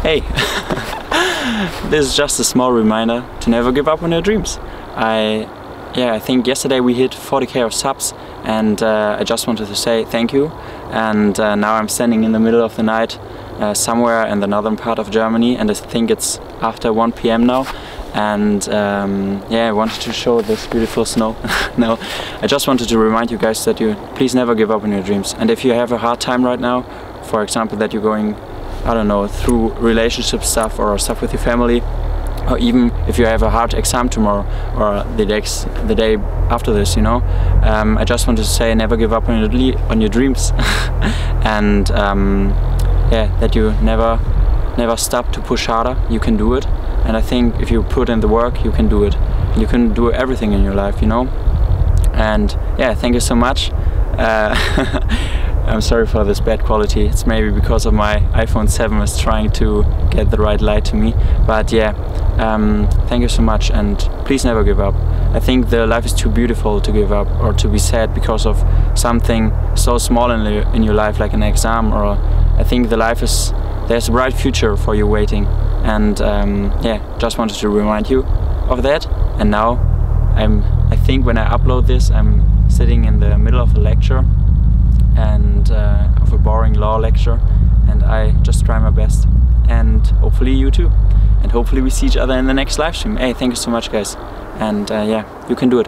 hey, this is just a small reminder to never give up on your dreams. I think yesterday we hit 40k of subs, and I just wanted to say thank you. And now I'm standing in the middle of the night somewhere in the northern part of Germany, and I think it's after 1 PM now. And yeah, I wanted to show this beautiful snow. No, I just wanted to remind you guys that you please never give up on your dreams. And if you have a hard time right now, for example, that you're going, I don't know, through relationship stuff or stuff with your family, or even if you have a hard exam tomorrow or the day after this, you know, I just wanted to say never give up on your dreams. And yeah, that you never stop to push harder. You can do it. And I think if you put in the work, you can do it. You can do everything in your life, you know. And yeah, thank you so much. I'm sorry for this bad quality. It's maybe because of my iPhone 7 is trying to get the right light to me. But yeah, thank you so much, and please never give up. I think the life is too beautiful to give up or to be sad because of something so small in your life, like an exam. Or I think there's a bright future for you waiting. And yeah, just wanted to remind you of that. And now I think when I upload this, I'm sitting in the middle of a lecture, and of a boring law lecture, and I just try my best, and hopefully you too, and hopefully we see each other in the next live stream. Hey, thank you so much, guys, and yeah, you can do it.